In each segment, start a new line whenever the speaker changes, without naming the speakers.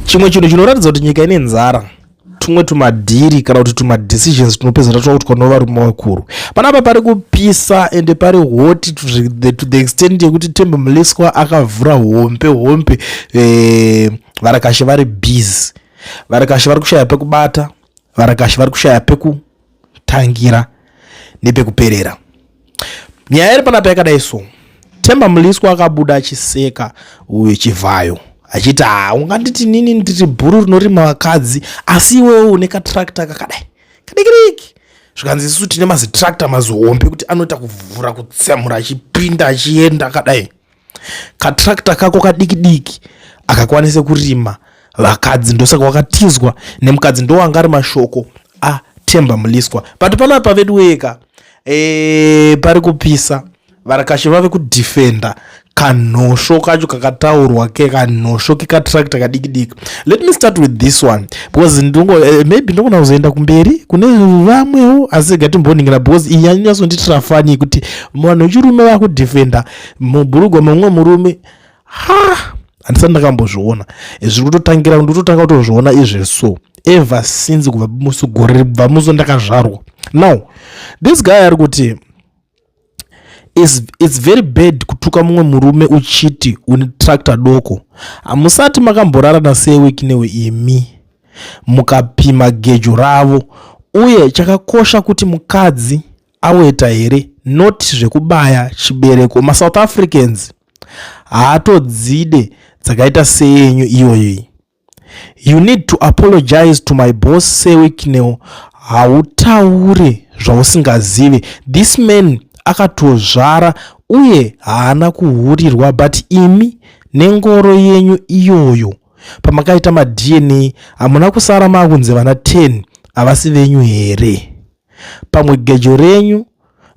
chimwe chinhu chinoratidza kuti nyika ine nzara tumwe tumadhiri kana kuti tumadecisions tunopedzera twa kuti kwanova rume wakuru. Panapa pari kupisa ende pari hoti to the extent yekuti Themba Mliswa akavhura hompe Varakashi vari busy. Varakashi vari kushaya pekubata, Varakashi vari kushaya pekutangira nepekuperera. Nyaya iri panapa yakadai so. Themba Mliswa akabuda achiseka uye chivhayo achiti unganditi nini ndiri bhuru rinorima vakadzi asi iwewe une katractor kakadai kadikiriki zvikanzi isu tine mazitractor mazihombe kuti anoita kuvhura kutsemura achipinda achienda akadai. Katractor kako kadikidiki akakwanisa kurima vakadzi ndosaka wakatizwa nemukadzi ndowanga ari mashoko aThemba Mliswa. But panapa vedu weka pari kupisa Varakashi vave kudefenda kanosho kacho kakataurwa kanosho kekatractor kadikidiki. Let me start with this one because maybe ndogona kuzoenda kumberi kune vamwewo asi gatimboningira because iyi yanyasonditira fani kuti munhu wechirume vakudefenda mubhurugwa mumwe murume handisati ndakambozviona. Zviri kutotanga kutozviona izveso ever since kubva musi gore bva muso ndakazvarwa. Now this guy ari kuti it's very bad kutuka mumwe murume uchiti une tractor doko. Musati makamborarana sewiki newe imi mukapima gejo ravo uye chakakosha kuti mukadzi aweta here not zvekubaya chibereko. South Africans haatodzide dzakaita seyenyu iyoyo. You need to apologize to my boss sewiki newo hautaure zvausingazive. This man akatozvara uye haana kuhurirwa but imi nengoro yenyu iyoyo pamakaita maDNA hamuna kusara makunze vana 10 havasi venyu here. Pamwe gejo renyu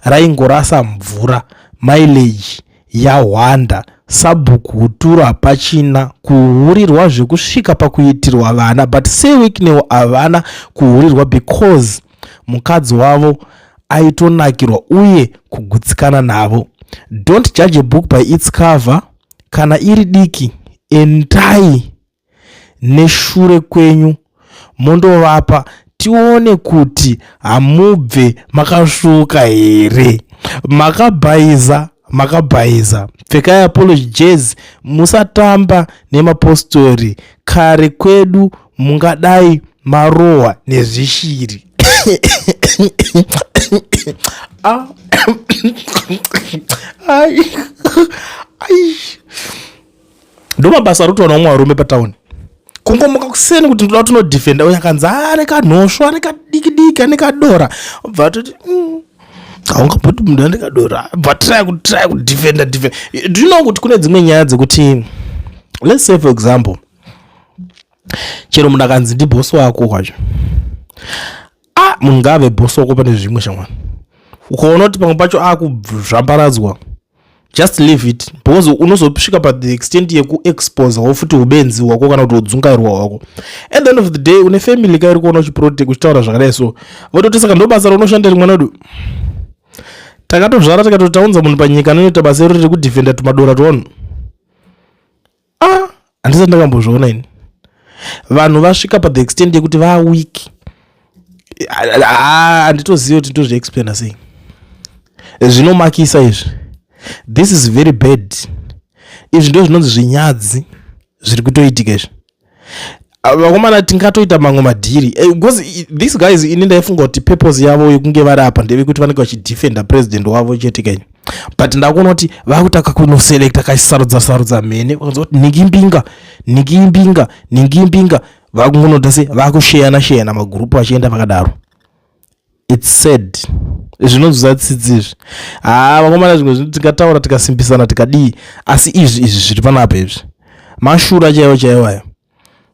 raingorasa mvura mileage yahwanda sabhuku huturu hapachina kuhurirwa zvekusvika pakuitirwa vana but sewiknewo havana kuhurirwa because mukadzi wavo aitonakirwa uye kugutsikana navo. Don't judge a book by its cover. Kana iri diki entai neshure kwenyu mondovapa tione kuti hamubve makasvuka here. Makabhaiza pfekai apology jazz musatamba nemapostori kare kwedu mungadai marohwa nezvishiri. Ndo mabasa rutoona umwe varume patauni kungomuka kuseni kuti ndoda tunodefenda uye akanzi ane kanosho ane kadikidiki ane kadora bva atoti haungamboti munhu ane kadora bva try kudefenda. Do you know kuti kune dzimwe nyaya dzekuti let's say for example chero munhu akanzi ndibhosi wako kwacho munhu ngave bhosi wako pane zvimwe shamwani ukaona kuti pamwe pacho akuzvambaradzwa just leave it because unozosvika the extent yekuexpose futi ubenzi hwako kana kuti udzungairwa hwako. At the end of the day une family kairi kuona uchiprotect uchitaura zvakadai so vototi saka ndo basa raunoshandira mwana wedu. Takatozvara tikatotaunza munhu panyika anoita basa riri kudefenda tumadora tuonu. Handisati ndakambozviona ini vanhu vasvika the extent yekuti weak. Handitozivi kuti ndozviexplaina sei. Zvinomakisa izvi. This is very bad. Izvi ndo zvinonzi zvinyadzi zviri kutoitika izvi. Vakomana tingatoita mamwe madhiri because these guys ini ndaifunga kuti purpose yavo yekunge vari apa ndevekuti vanenge vachidefenda president wavo chete kenyu but ndakuona kuti vakutaka kunoselekta kachisarudza mene vakanzwa kuti nikimbinga vakungonota se vakusheyana magrupu vachienda vakadaro. It's sad. Zvinonzwa tsitsi izvi vakomana zvimwe tingataura tikasimbisana tikadii asi izvi zviri panapa izvi mashura chaiwo aya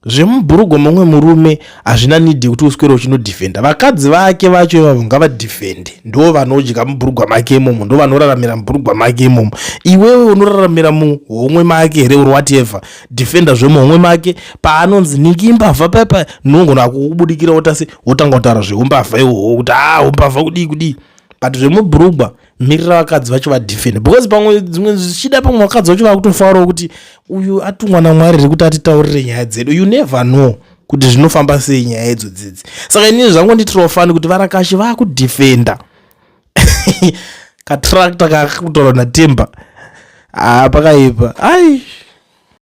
zvemubhurugwa mumwe murume hazvina nidhi kuti uswere uchinodefenda vakadzi vake vacho ivavo ngavadefende ndo vanodya mubhurugwa make imomo ndo vanoraramira mubhurugwa make imomo. Iwewe unoraramira muhomwe make here uri whatever defenda zvemuhomwe make paanonzi nikimbavha papa nongona kukubudikira wotasi wotanga kutaura zveumbavha iwowo kuti umbavha kudii but zvemubhurugwa mirira vakadzi vacho vadefenda, because pamwe dzimwe zvichida pamwe vakadzi vacho vakutofarao kuti uyu atumwa naMwari rekuti atitaurire nyaya dzedu. You never know kuti zvinofamba sei nyaya idzo dzidzi. Saka inini zvangonditirawo fani kuti Varakashi vakudefenda katractor kakutaura naTemba pakaipa.